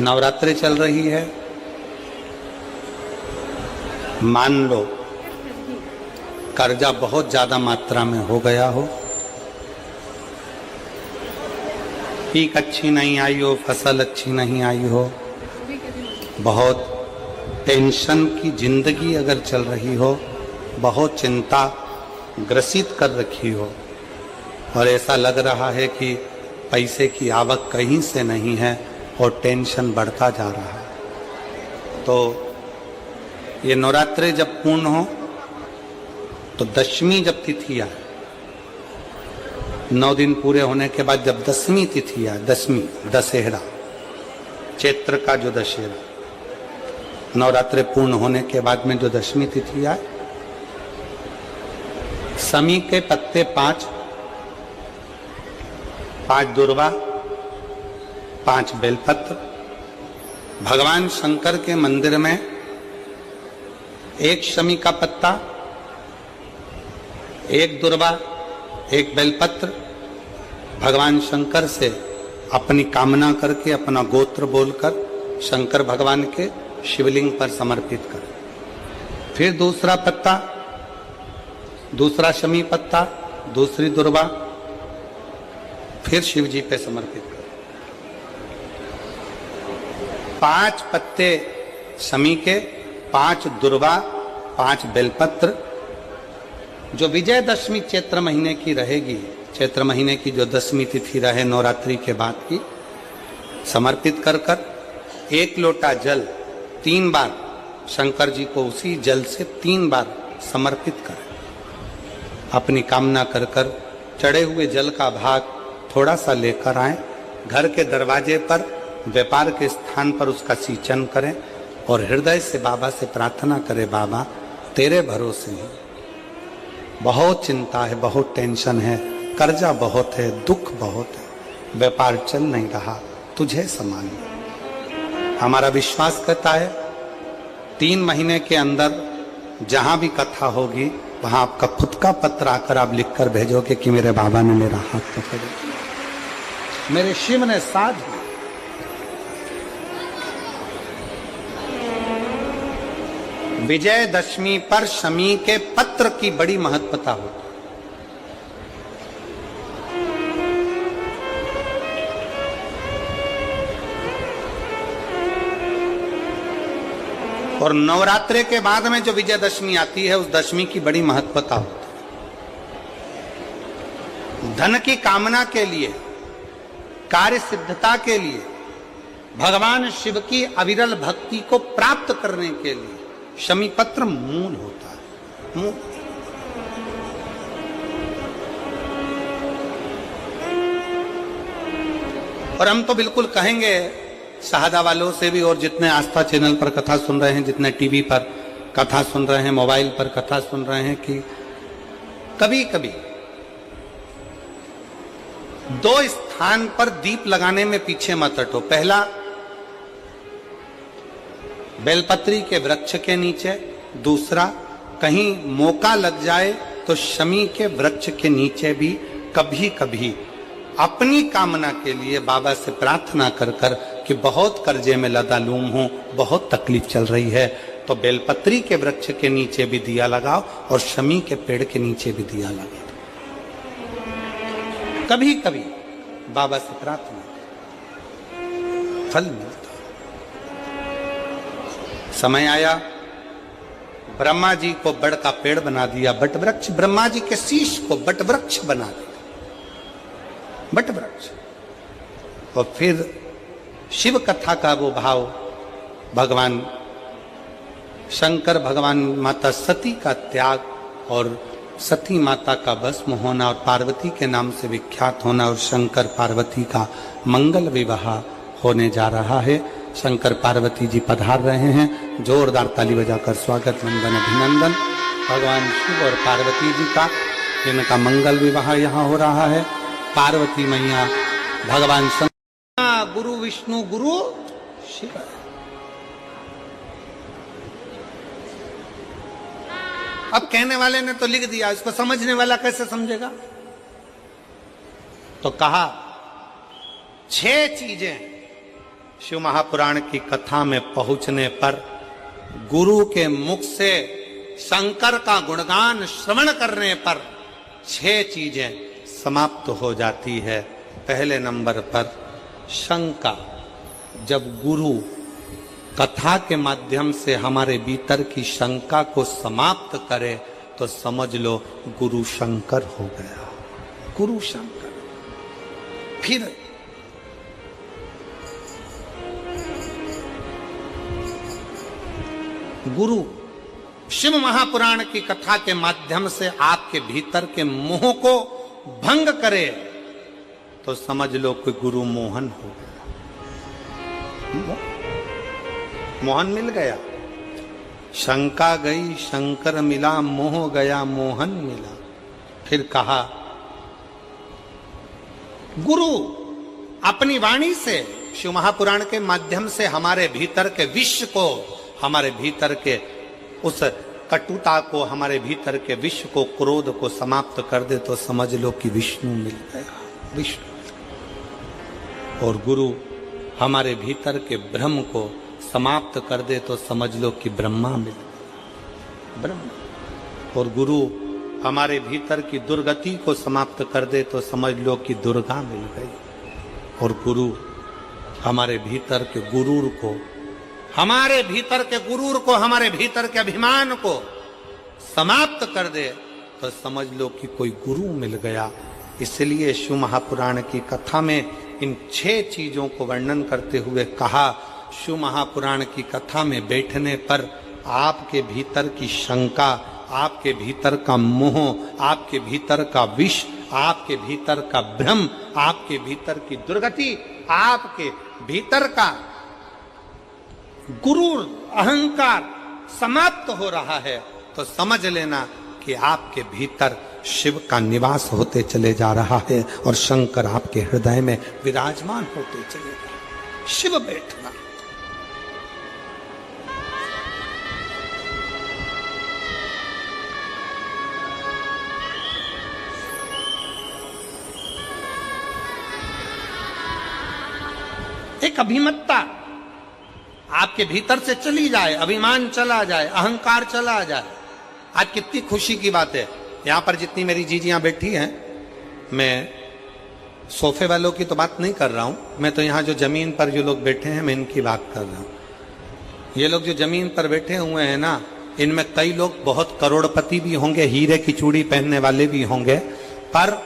नवरात्रि चल रही है। मान लो कर्जा बहुत ज्यादा मात्रा में हो गया हो, पीक अच्छी नहीं आई हो, फसल अच्छी नहीं आई हो, बहुत टेंशन की जिंदगी अगर चल रही हो, बहुत चिंता ग्रसित कर रखी हो और ऐसा लग रहा है कि पैसे की आवक कहीं से नहीं है और टेंशन बढ़ता जा रहा है, तो ये नवरात्रि जब पूर्ण हो तो दशमी जब तिथि आए, 9 दिन पूरे होने के बाद जब दसवीं तिथि आए, दसवीं दशहरा, चैत्र का जो दशहरा, नवरात्रि पूर्ण होने के बाद में जो दशमी तिथि आए, समी के पत्ते 5 दुर्वा, 5 बेलपत्र, भगवान शंकर के मंदिर में 1 शमी का पत्ता, 1 दुर्वा, 1 बेलपत्र, भगवान शंकर से अपनी कामना करके, अपना गोत्र बोलकर शंकर भगवान के शिवलिंग पर समर्पित करें। फिर दूसरा पत्ता, दूसरा शमी पत्ता, दूसरी दुर्वा, फिर शिव जी पे समर्पित करें। 5 पत्ते शमी के, 5 दुर्वा, 5 बेलपत्र, जो विजयदशमी चैत्र महीने की रहेगी, चैत्र महीने की जो दसवीं तिथि रहे नवरात्रि के बाद की, समर्पित कर कर 1 लोटा जल 3 बार शंकर जी को उसी जल से 3 बार समर्पित करें। अपनी कामना कर कर चढ़े हुए जल का भाग थोड़ा सा लेकर आए, घर के दरवाजे पर, व्यापार के स्थान पर उसका सिंचन करें और हृदय से बाबा से प्रार्थना करें, बाबा तेरे भरोसे हैं, बहुत चिंता है, बहुत टेंशन है, कर्जा बहुत है, दुख बहुत है, व्यापार चल नहीं रहा, तुझे संभालिए। हमारा विश्वास कहता है 3 महीने के अंदर जहां भी कथा होगी वहां आपका खुद का पत्र आकर आप लिखकर भेजोगे कि मेरे बाबा ने मेरा हाथ पकड़ लिया, मेरे शिव ने साथ दिया। विजयदशमी पर शमी के पत्र की बड़ी महत्वता होती है। और नवरात्रि के बाद में जो विजयदशमी आती है, उस दशमी की बड़ी महत्वता होती है। धन की कामना के लिए, कार्य सिद्धता के लिए, भगवान शिव की अविरल भक्ति को प्राप्त करने के लिए शमी पत्र मूल होता है, मूल। और हम तो बिल्कुल कहेंगे शहादा वालों से भी, और जितने आस्था चैनल पर कथा सुन रहे हैं, जितने टीवी पर कथा सुन रहे हैं, मोबाइल पर कथा सुन रहे हैं, कि कभी कभी 2 स्थान पर दीप लगाने में पीछे मत हटो। पहला, बेलपत्री के वृक्ष के नीचे। दूसरा, कहीं मौका लग जाए तो शमी के वृक्ष के नीचे भी कभी कभी अपनी कामना के लिए बाबा से प्रार्थना कर कर कि बहुत कर्जे में लदालूम हूं, बहुत तकलीफ चल रही है, तो बेलपत्री के वृक्ष के नीचे भी दिया लगाओ और शमी के पेड़ के नीचे भी दिया लगाओ। कभी कभी बाबा से प्रार्थना, फल मिलता। समय आया, ब्रह्मा जी को बड़ का पेड़ बना दिया, बट वृक्ष, ब्रह्मा जी के शीश को बट वृक्ष बना दिया, बट वृक्ष। और फिर शिव कथा का वो भाव, भगवान शंकर, भगवान माता सती का त्याग और सती माता का भस्म होना और पार्वती के नाम से विख्यात होना और शंकर पार्वती का मंगल विवाह होने जा रहा है। शंकर पार्वती जी पधार रहे हैं, जोरदार ताली बजाकर स्वागत, वंदन, अभिनंदन भगवान शिव और पार्वती जी का, जिनका मंगल विवाह यहाँ हो रहा है। पार्वती मैया, भगवान शंकर, गुरु विष्णु, गुरु शिव। अब कहने वाले ने तो लिख दिया, इसको समझने वाला कैसे समझेगा? तो कहा 6 चीजें शिव महापुराण की कथा में पहुंचने पर गुरु के मुख से शंकर का गुणगान श्रवण करने पर 6 चीजें समाप्त हो जाती है। पहले नंबर पर शंका। जब गुरु कथा के माध्यम से हमारे भीतर की शंका को समाप्त करे तो समझ लो गुरु शंकर हो गया, गुरु शंकर। फिर गुरु शिव महापुराण की कथा के माध्यम से आपके भीतर के मोह को भंग करे तो समझ लो कि गुरु मोहन हो गया, मोहन मिल गया। शंका गई शंकर मिला, मोह गया मोहन मिला। फिर कहा गुरु अपनी वाणी से शिव महापुराण के माध्यम से हमारे भीतर के विश्व को, हमारे भीतर के उस कटुता को, हमारे भीतर के विश्व को, क्रोध को समाप्त कर दे तो समझ लो कि विष्णु मिल गया, विष्णु। और गुरु हमारे भीतर के भ्रम को समाप्त कर दे तो समझ लो कि ब्रह्मा मिल गया, ब्रह्मा। और गुरु हमारे भीतर की दुर्गति को समाप्त कर दे तो समझ लो कि दुर्गा मिल गई। और गुरु हमारे भीतर के गुरूर को, हमारे भीतर के गुरूर को, हमारे भीतर के अभिमान को समाप्त कर दे तो समझ लो कि कोई गुरु मिल गया। इसलिए शिव महापुराण की कथा में इन 6 चीजों को वर्णन करते हुए कहा, शिव महापुराण की कथा में बैठने पर आपके भीतर की शंका, आपके भीतर का मोह, आपके भीतर का विष, आपके भीतर का भ्रम, आपके भीतर की दुर्गति, आपके भीतर का गुरूर, अहंकार समाप्त हो रहा है तो समझ लेना कि आपके भीतर शिव का निवास होते चले जा रहा है और शंकर आपके हृदय में विराजमान होते चले जा रहे हैं। शिव बैठना। एक अभिमत्ता आपके भीतर से चली जाए, अभिमान चला जाए, अहंकार चला जाए। आज कितनी खुशी की बात है, यहां पर जितनी मेरी जीजियां बैठी हैं, मैं सोफे वालों की तो बात नहीं कर रहा हूं, मैं तो यहां जो जमीन पर जो लोग बैठे हैं मैं इनकी बात कर रहा हूं। ये लोग जो जमीन पर बैठे हुए हैं ना, इनमें कई लोग बहुत करोड़पति भी होंगे, हीरे की चूड़ी पहनने वाले भी होंगे, पर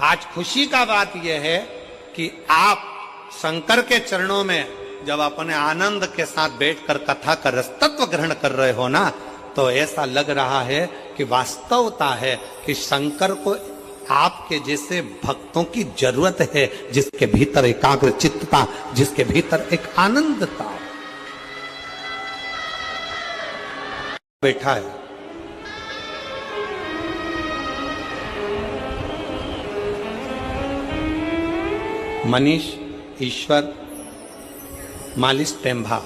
आज खुशी का बात यह है कि आप शंकर के चरणों में जब अपने आनंद के साथ बैठकर कथा का रसतत्व ग्रहण कर रहे हो ना, तो ऐसा लग रहा है कि वास्तवता है कि शंकर को आपके जैसे भक्तों की जरूरत है, जिसके भीतर एकाग्र चित्तता, जिसके भीतर एक आनंदता बैठा है। मनीष ईश्वर मालिश टेम्भा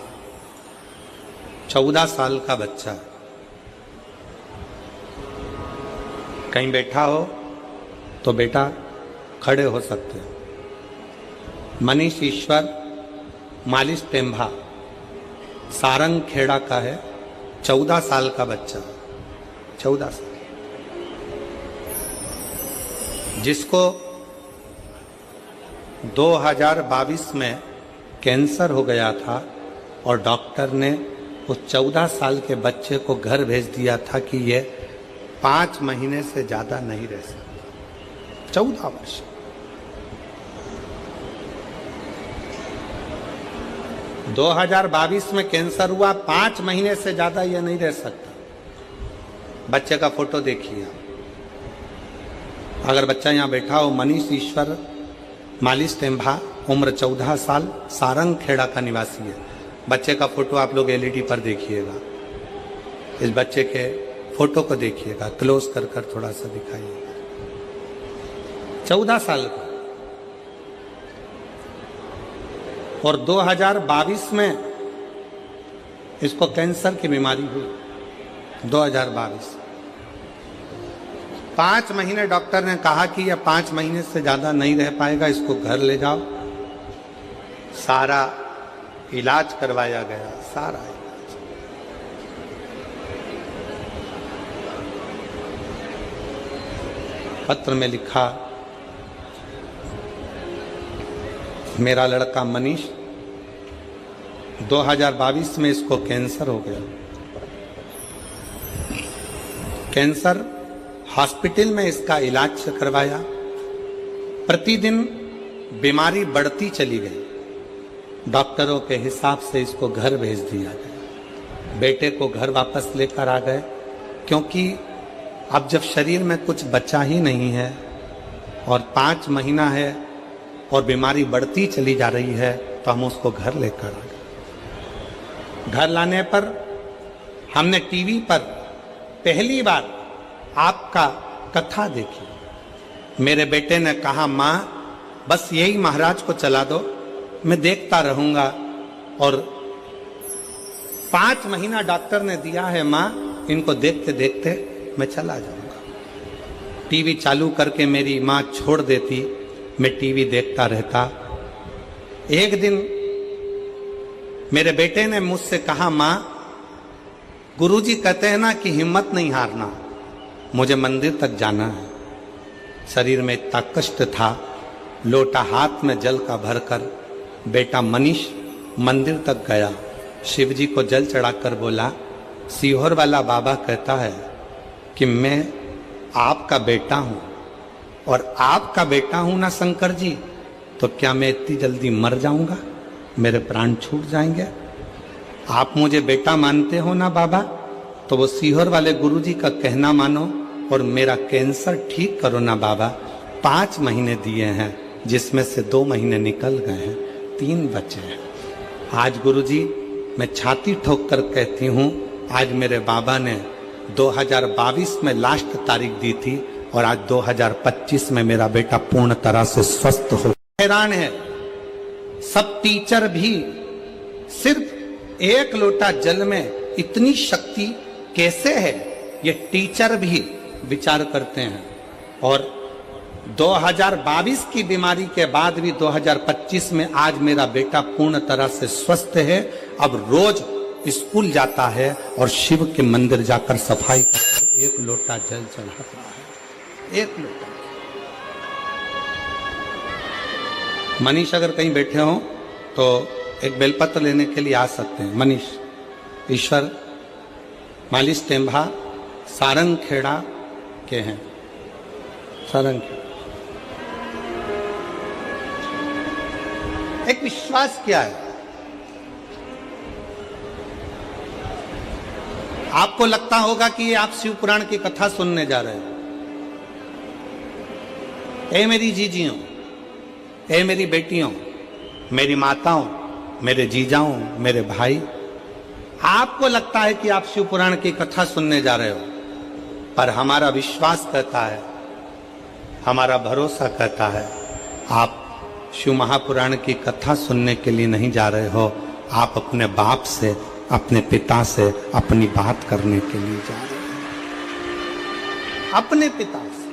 14 साल का बच्चा है। कहीं बैठा हो तो बेटा खड़े हो सकते हो। मनीष ईश्वर मालिश टेम्भा सारंग खेड़ा का है, 14 साल का बच्चा, 14 साल, जिसको 2022 में कैंसर हो गया था और डॉक्टर ने उस 14 साल के बच्चे को घर भेज दिया था कि ये 5 महीने से ज्यादा नहीं रह सकता। 14 वर्ष। दो 2022 में कैंसर हुआ, 5 महीने से ज्यादा यह नहीं रह सकता। बच्चे का फोटो देखिए, अगर बच्चा यहां बैठा हो, मनीष ईश्वर मालिश टेम्भा, उम्र 14 साल, सारंग खेड़ा का निवासी है। बच्चे का फोटो आप लोग एलईडी पर देखिएगा, इस बच्चे के फोटो को देखिएगा, क्लोज कर कर थोड़ा सा दिखाइएगा। 14 साल का। और 2022 में इसको कैंसर की बीमारी हुई। 2022 5 महीने डॉक्टर ने कहा कि यह 5 महीने से ज्यादा नहीं रह पाएगा, इसको घर ले जाओ। सारा इलाज करवाया गया, सारा इलाज। पत्र में लिखा, मेरा लड़का मनीष 2022 में इसको कैंसर हो गया। कैंसर हॉस्पिटल में इसका इलाज करवाया, प्रतिदिन बीमारी बढ़ती चली गई। डॉक्टरों के हिसाब से इसको घर भेज दिया गया। बेटे को घर वापस लेकर आ गए, क्योंकि अब जब शरीर में कुछ बचा ही नहीं है और 5 महीना है और बीमारी बढ़ती चली जा रही है, तो हम उसको घर लेकर आ गए। घर लाने पर हमने टीवी पर पहली बार आपका कथा देखी। मेरे बेटे ने कहा, माँ बस यही महाराज को चला दो, मैं देखता रहूंगा। और 5 महीना डॉक्टर ने दिया है माँ, इनको देखते देखते मैं चला जाऊंगा। टीवी चालू करके मेरी माँ छोड़ देती, मैं टीवी देखता रहता। एक दिन मेरे बेटे ने मुझसे कहा, माँ गुरुजी कहते हैं ना कि हिम्मत नहीं हारना, मुझे मंदिर तक जाना है। शरीर में इतना कष्ट था, लोटा हाथ में जल का भरकर बेटा मनीष मंदिर तक गया। शिवजी को जल चढ़ाकर बोला, सीहोर वाला बाबा कहता है कि मैं आपका बेटा हूं, और आपका बेटा हूं ना शंकर जी, तो क्या मैं इतनी जल्दी मर जाऊंगा, मेरे प्राण छूट जाएंगे? आप मुझे बेटा मानते हो ना बाबा, तो वो सीहोर वाले गुरुजी का कहना मानो और मेरा कैंसर ठीक करो ना बाबा। 5 महीने दिए हैं, जिसमें से 2 महीने निकल गए हैं, 3 बचे हैं। आज गुरुजी मैं छाती ठोक कर कहती हूँ, आज मेरे बाबा ने 2022 में लास्ट तारीख दी थी और आज 2025 में मेरा बेटा पूर्ण तरह से स्वस्थ हो। हैरान है, सब टीचर भी सिर्फ 1 लोटा जल में इतनी शक्ति कैसे है, ये टीचर भी विचार करते हैं। और 2022 की बीमारी के बाद भी 2025 में आज मेरा बेटा पूर्ण तरह से स्वस्थ है। अब रोज स्कूल जाता है और शिव के मंदिर जाकर सफाई करकर 1 लोटा जल चढ़ाता है, 1 लोटा। मनीष अगर कहीं बैठे हो तो एक बेलपत्र लेने के लिए आ सकते हैं। मनीष ईश्वर मालिश टेम्भा सारंग खेड़ा के हैं, सारंग खेड़ा। एक विश्वास क्या है, आपको लगता होगा कि आप शिव पुराण की कथा सुनने जा रहे हैं। ए मेरी जीजियों, ए मेरी बेटियों, मेरी माताओं, मेरे जीजाओं, मेरे भाई, आपको लगता है कि आप शिव पुराण की कथा सुनने जा रहे हो, पर हमारा विश्वास कहता है, हमारा भरोसा कहता है, आप शिव महापुराण की कथा सुनने के लिए नहीं जा रहे हो, आप अपने बाप से, अपने पिता से अपनी बात करने के लिए जा रहे हो, अपने पिता से।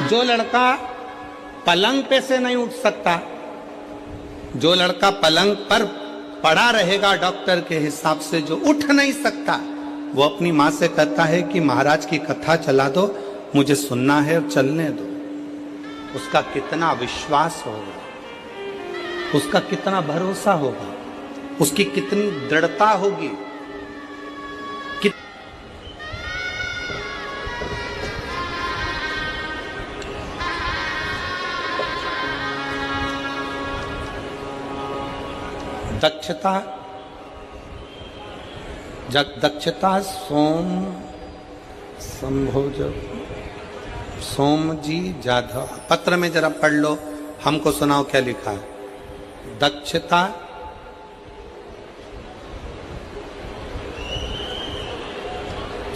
जो लड़का पलंग पे से नहीं उठ सकता, जो लड़का पलंग पर पड़ा रहेगा डॉक्टर के हिसाब से, जो उठ नहीं सकता, वो अपनी माँ से कहता है कि महाराज की कथा चला दो, मुझे सुनना है और चलने दो। उसका कितना विश्वास होगा, उसका कितना भरोसा होगा, उसकी कितनी दृढ़ता होगी। दक्षता, दक्षता सोम संभोज सोमजी जाधव। पत्र में जरा पढ़ लो, हमको सुनाओ क्या लिखा है। दक्षता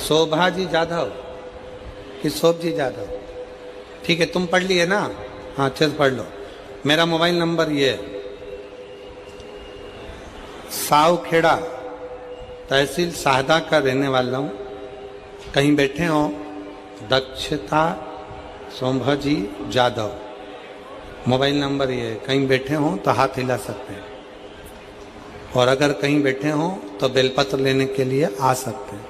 शोभा जी जाधव कि शोभ जी जाधव, ठीक है, तुम पढ़ लिए ना, हाँ अच्छे से पढ़ लो। मेरा मोबाइल नंबर ये है, सावखेड़ा तहसील शाहदा का रहने वाला हूँ। कहीं बैठे हो, दक्षता सोमभाजी जाधव। मोबाइल नंबर ये है, कहीं बैठे हों तो हाथ हिला सकते हैं, और अगर कहीं बैठे हों तो बेलपत्र लेने के लिए आ सकते हैं।